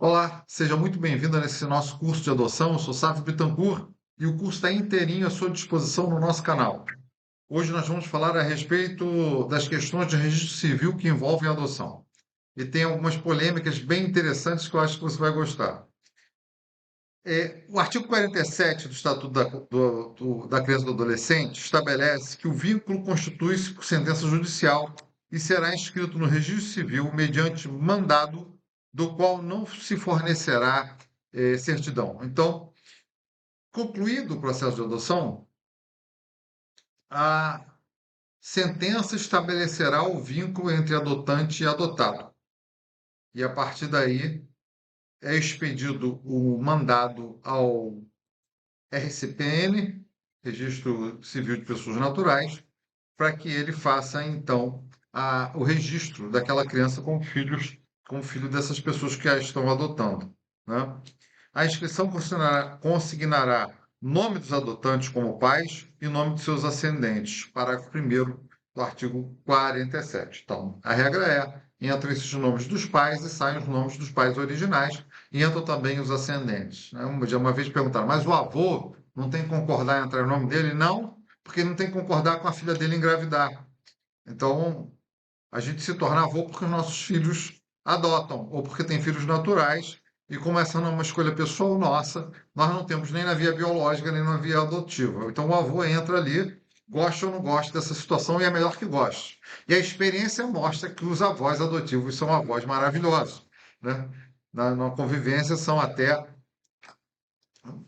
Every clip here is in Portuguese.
Olá, seja muito bem-vindo nesse nosso curso de adoção. Eu sou Sávio Bittencourt e o curso está inteirinho à sua disposição no nosso canal. Hoje nós vamos falar a respeito das questões de registro civil que envolvem a adoção. E tem algumas polêmicas bem interessantes que eu acho que você vai gostar. O artigo 47 do Estatuto da Criança e do Adolescente estabelece que o vínculo constitui-se por sentença judicial e será inscrito no registro civil mediante mandado do qual não se fornecerá certidão. Então, concluído o processo de adoção, a sentença estabelecerá o vínculo entre adotante e adotado. E a partir daí é expedido o mandado ao RCPN, Registro Civil de Pessoas Naturais, para que ele faça, então, o registro daquela criança como filho dessas pessoas que a estão adotando, né? A inscrição consignará nome dos adotantes como pais e nome de seus ascendentes, parágrafo 1º do artigo 47. Então, a regra entram esses nomes dos pais e saem os nomes dos pais originais, e entram também os ascendentes, né? Uma vez perguntaram, mas o avô não tem que concordar em entrar o nome dele? Não, porque não tem que concordar com a filha dele engravidar. Então, a gente se torna avô porque os nossos filhos adotam, ou porque tem filhos naturais, e como essa não é uma escolha pessoal nossa, nós não temos nem na via biológica, nem na via adotiva. Então o avô entra ali, gosta ou não gosta dessa situação, e é melhor que goste. E a experiência mostra que os avós adotivos são avós maravilhosos, né? Na convivência são até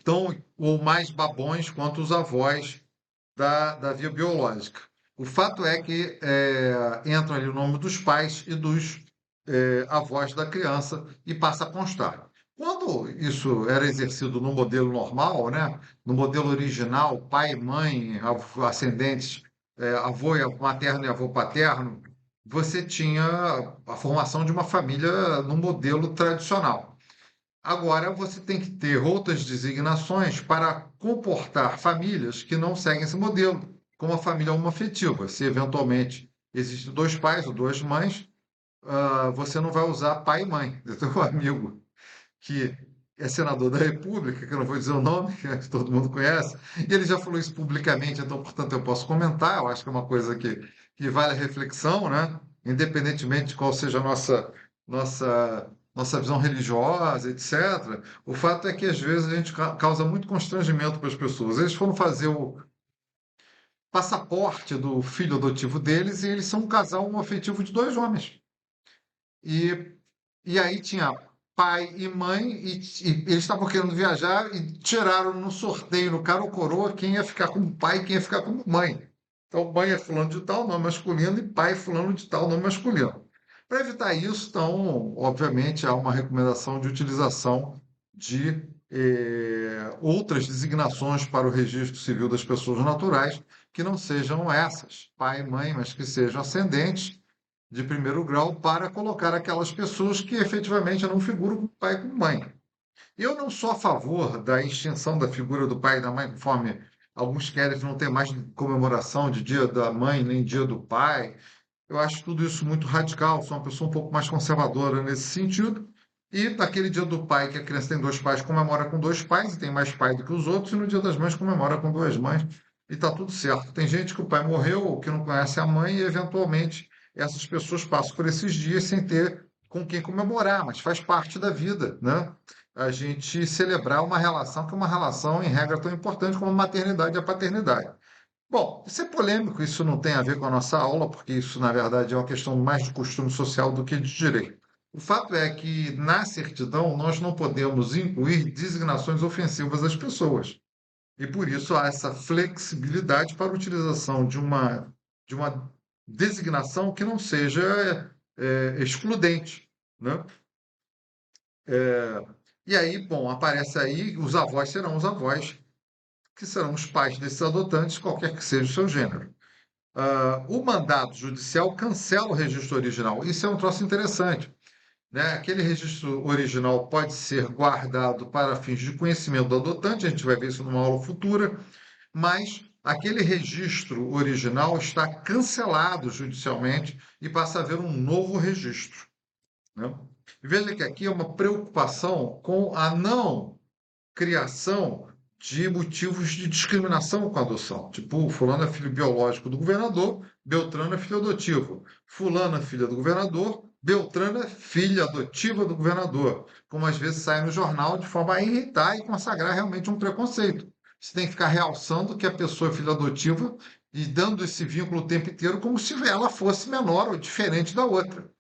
tão ou mais babões quanto os avós da via biológica. O fato é que entram ali o nome dos pais e dos avós da criança e passa a constar. Quando isso era exercido no modelo normal, né, no modelo original, pai, mãe, ascendentes, avô materno e avô paterno, você tinha a formação de uma família no modelo tradicional. Agora, você tem que ter outras designações para comportar famílias que não seguem esse modelo, como a família homoafetiva. Se eventualmente existem dois pais ou duas mães, você não vai usar pai e mãe. Eu tenho um amigo que é senador da República, que eu não vou dizer o nome, que todo mundo conhece, e ele já falou isso publicamente, então, portanto, eu posso comentar. Eu acho que é uma coisa que vale a reflexão, né? Independentemente de qual seja a nossa visão religiosa, etc. O fato é que, às vezes, a gente causa muito constrangimento para as pessoas. Eles foram fazer o passaporte do filho adotivo deles e eles são um casal homoafetivo de dois homens. E, e aí tinha pai e mãe, e eles estavam querendo viajar e tiraram no sorteio, no cara ou coroa, quem ia ficar como pai e quem ia ficar como mãe. Então, mãe é fulano de tal, nome masculino, e pai é fulano de tal, nome masculino. Para evitar isso, então, obviamente, há uma recomendação de utilização de outras designações para o registro civil das pessoas naturais, que não sejam essas, pai e mãe, mas que sejam ascendentes de primeiro grau, para colocar aquelas pessoas que efetivamente não figuram como pai e como mãe. Eu não sou a favor da extinção da figura do pai e da mãe, conforme alguns querem não ter mais comemoração de dia da mãe nem dia do pai. Eu acho tudo isso muito radical, sou uma pessoa um pouco mais conservadora nesse sentido. E naquele dia do pai, que a criança tem dois pais, comemora com dois pais e tem mais pai do que os outros, e no dia das mães comemora com duas mães e está tudo certo. Tem gente que o pai morreu ou que não conhece a mãe e, eventualmente, essas pessoas passam por esses dias sem ter com quem comemorar, mas faz parte da vida, né? A gente celebrar uma relação que é uma relação, em regra, tão importante como a maternidade e a paternidade. Bom, isso é polêmico, isso não tem a ver com a nossa aula, porque isso, na verdade, é uma questão mais de costume social do que de direito. O fato é que, na certidão, nós não podemos incluir designações ofensivas às pessoas. E, por isso, há essa flexibilidade para a utilização de uma designação que não seja excludente, né? E aí, bom, aparece aí, os avós serão os avós, que serão os pais desses adotantes, qualquer que seja o seu gênero. O mandado judicial cancela o registro original. Isso é um troço interessante, né? Aquele registro original pode ser guardado para fins de conhecimento do adotante, a gente vai ver isso numa aula futura, mas aquele registro original está cancelado judicialmente e passa a haver um novo registro, né? Veja que aqui é uma preocupação com a não criação de motivos de discriminação com a adoção. Tipo, fulano é filho biológico do governador, Beltrano é filho adotivo. Fulano é filha do governador, Beltrano é filha adotiva do governador. Como às vezes sai no jornal de forma a irritar e consagrar realmente um preconceito. Você tem que ficar realçando que a pessoa é filha adotiva e dando esse vínculo o tempo inteiro como se ela fosse menor ou diferente da outra.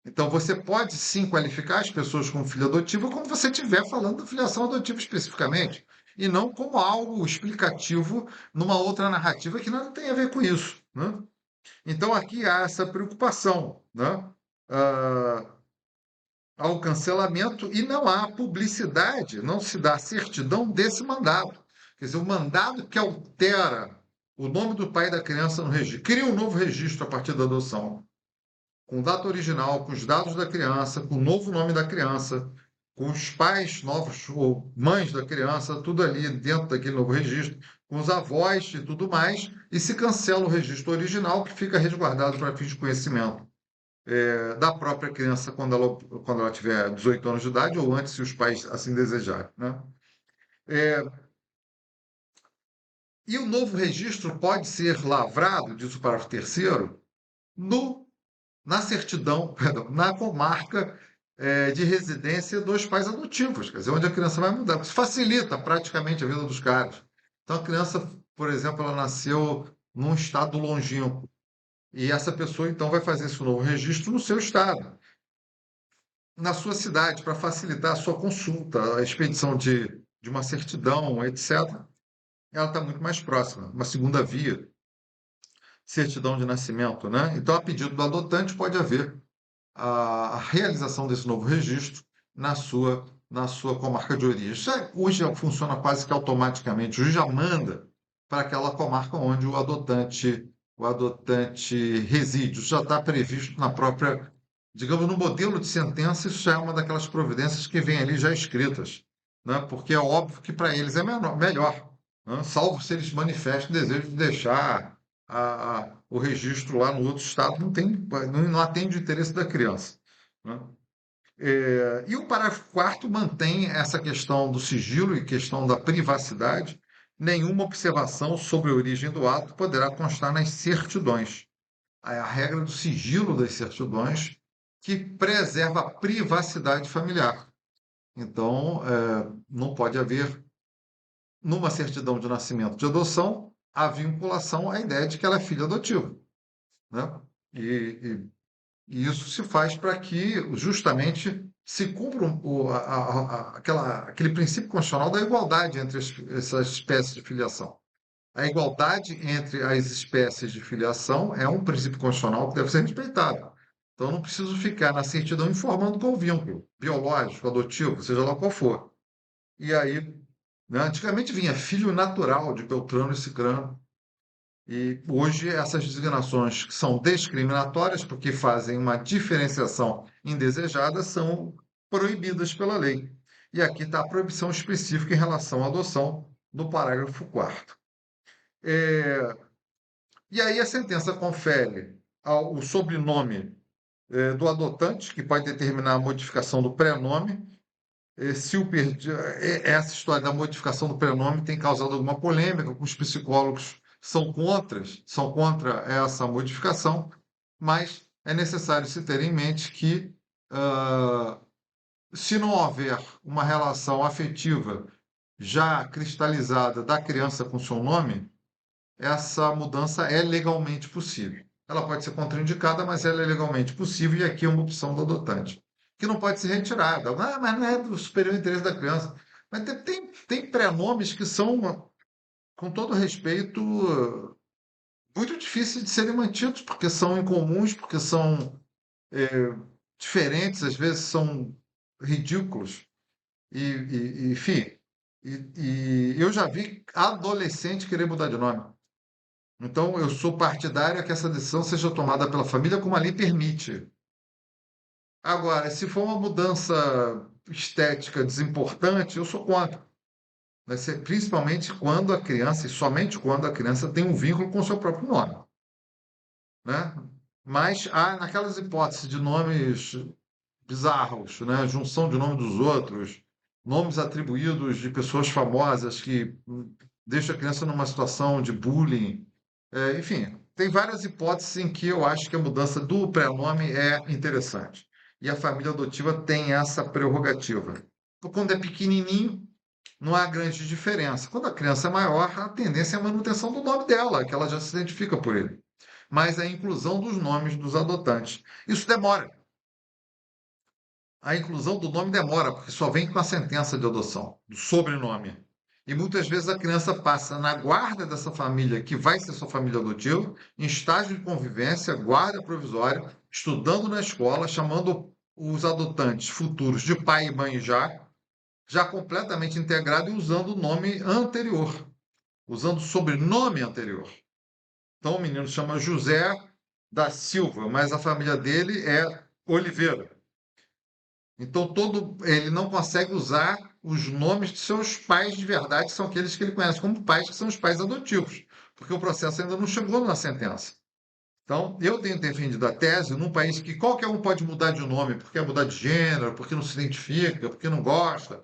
Então, você pode sim qualificar as pessoas como filho adotivo quando você estiver falando da filiação adotiva especificamente, e não como algo explicativo numa outra narrativa que não tem a ver com isso, né? Então, aqui há essa preocupação, né? Ah, ao cancelamento e não há publicidade, não se dá certidão desse mandado. Quer dizer, o mandado que altera o nome do pai da criança no registro, cria um novo registro a partir da adoção com data original, com os dados da criança, com o novo nome da criança, com os pais novos ou mães da criança, tudo ali dentro daquele novo registro, com os avós e tudo mais, e se cancela o registro original que fica resguardado para fins de conhecimento da própria criança quando ela tiver 18 anos de idade ou antes, se os pais assim desejarem, né? É, e o novo registro pode ser lavrado, diz o parágrafo terceiro, no na certidão, perdão, na comarca de residência dos pais adotivos, quer dizer, onde a criança vai mudar. Isso facilita praticamente a vida dos caras. Então, a criança, por exemplo, ela nasceu num estado longínquo. E essa pessoa, então, vai fazer esse novo registro no seu estado, na sua cidade, para facilitar a sua consulta, a expedição de uma certidão, etc. Ela está muito mais próxima, uma segunda via, certidão de nascimento, né? Então, a pedido do adotante, pode haver a realização desse novo registro na sua comarca de origem. Hoje já funciona quase que automaticamente. O juiz já manda para aquela comarca onde o adotante reside. Isso já está previsto na própria, digamos, no modelo de sentença, isso já é uma daquelas providências que vem ali já escritas, né? Porque é óbvio que para eles é melhor, né? Salvo se eles manifestem desejo de deixar o registro lá no outro estado, não atende o interesse da criança, né? E o parágrafo quarto mantém essa questão do sigilo e questão da privacidade. Nenhuma observação sobre a origem do ato poderá constar nas certidões. A regra do sigilo das certidões que preserva a privacidade familiar. Então, não pode haver, numa certidão de nascimento de adoção, a vinculação à ideia de que ela é filha adotiva, né? E, e isso se faz para que justamente se cumpra aquele princípio constitucional da igualdade entre essas espécies de filiação. A igualdade entre as espécies de filiação é um princípio constitucional que deve ser respeitado. Então, eu não preciso ficar na certidão informando qual vínculo, biológico, adotivo, seja lá qual for. E aí, né, antigamente vinha filho natural de Beltrano e Cicrano, e hoje essas designações que são discriminatórias, porque fazem uma diferenciação indesejada, são proibidas pela lei. E aqui está a proibição específica em relação à adoção, no parágrafo 4º. E aí a sentença confere o sobrenome do adotante, que pode determinar a modificação do prenome. Se o essa história da modificação do prenome tem causado alguma polêmica, os psicólogos são contra essa modificação, mas é necessário se ter em mente que, se não houver uma relação afetiva já cristalizada da criança com seu nome, essa mudança é legalmente possível. Ela pode ser contraindicada, mas ela é legalmente possível e aqui é uma opção do adotante, que não pode ser retirada. Ah, mas não é do superior interesse da criança. Mas tem prenomes que são, com todo respeito, muito difíceis de serem mantidos, porque são incomuns, porque são diferentes, às vezes são ridículos. Enfim, e eu já vi adolescente querer mudar de nome. Então, eu sou partidário que essa decisão seja tomada pela família como a lei permite. Agora, se for uma mudança estética desimportante, eu sou contra. Vai ser principalmente quando a criança, e somente quando a criança tem um vínculo com o seu próprio nome, né? Mas há naquelas hipóteses de nomes bizarros, né? Junção de nome dos outros, nomes atribuídos de pessoas famosas que deixa a criança numa situação de bullying. Enfim, tem várias hipóteses em que eu acho que a mudança do prenome é interessante. E a família adotiva tem essa prerrogativa. Então, quando é pequenininho, não há grande diferença. Quando a criança é maior, a tendência é a manutenção do nome dela, que ela já se identifica por ele. Mas a inclusão dos nomes dos adotantes. Isso demora. A inclusão do nome demora, porque só vem com a sentença de adoção, do sobrenome. E muitas vezes a criança passa na guarda dessa família, que vai ser sua família adotiva, em estágio de convivência, guarda provisória, estudando na escola, chamando os adotantes futuros de pai e mãe já completamente integrado e usando o nome anterior, usando o sobrenome anterior. Então o menino chama José da Silva, mas a família dele é Oliveira. Então ele não consegue usar os nomes de seus pais de verdade, que são aqueles que ele conhece como pais, que são os pais adotivos, porque o processo ainda não chegou na sentença. Então, eu tenho defendido a tese num país que qualquer um pode mudar de nome, porque quer mudar de gênero, porque não se identifica, porque não gosta.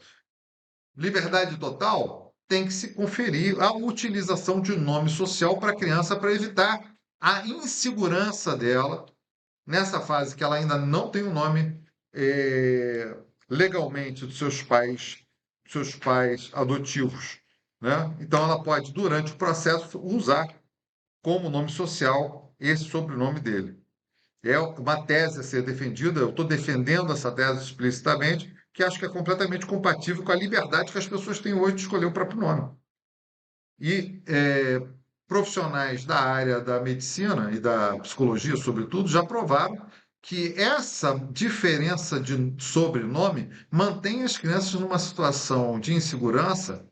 Liberdade total tem que se conferir a utilização de nome social para a criança para evitar a insegurança dela nessa fase que ela ainda não tem o nome legalmente dos seus pais adotivos, né? Então ela pode, durante o processo, usar como nome social esse sobrenome dele. É uma tese a ser defendida, eu estou defendendo essa tese explicitamente, que acho que é completamente compatível com a liberdade que as pessoas têm hoje de escolher o próprio nome. E profissionais da área da medicina e da psicologia, sobretudo, já provaram que essa diferença de sobrenome mantém as crianças numa situação de insegurança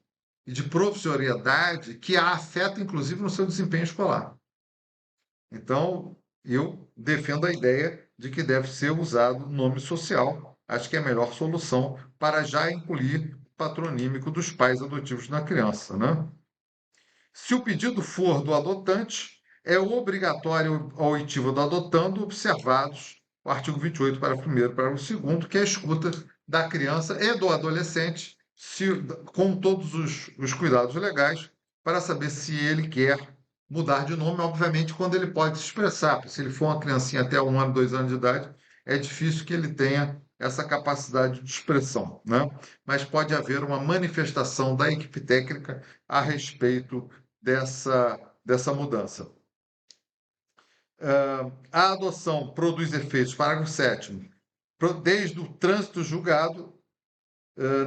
e de provisoriedade que a afeta, inclusive, no seu desempenho escolar. Então, eu defendo a ideia de que deve ser usado nome social. Acho que é a melhor solução para já incluir o patronímico dos pais adotivos na criança, né? Se o pedido for do adotante, é obrigatório a oitiva do adotando observados o artigo 28, parágrafo 1º, parágrafo 2º, que é a escuta da criança e do adolescente, com todos os cuidados legais, para saber se ele quer mudar de nome, obviamente, quando ele pode se expressar. Porque se ele for uma criancinha até 1 ano, 2 anos de idade, é difícil que ele tenha essa capacidade de expressão, né? Mas pode haver uma manifestação da equipe técnica a respeito dessa mudança. A adoção produz efeitos, parágrafo 7º, desde o trânsito julgado,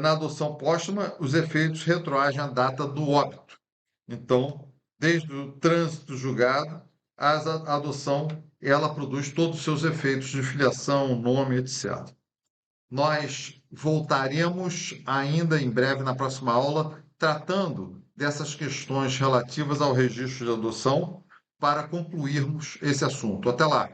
na adoção póstuma, os efeitos retroagem à data do óbito. Então, desde o trânsito julgado, a adoção ela produz todos os seus efeitos de filiação, nome, etc. Nós voltaremos ainda em breve, na próxima aula, tratando dessas questões relativas ao registro de adoção para concluirmos esse assunto. Até lá!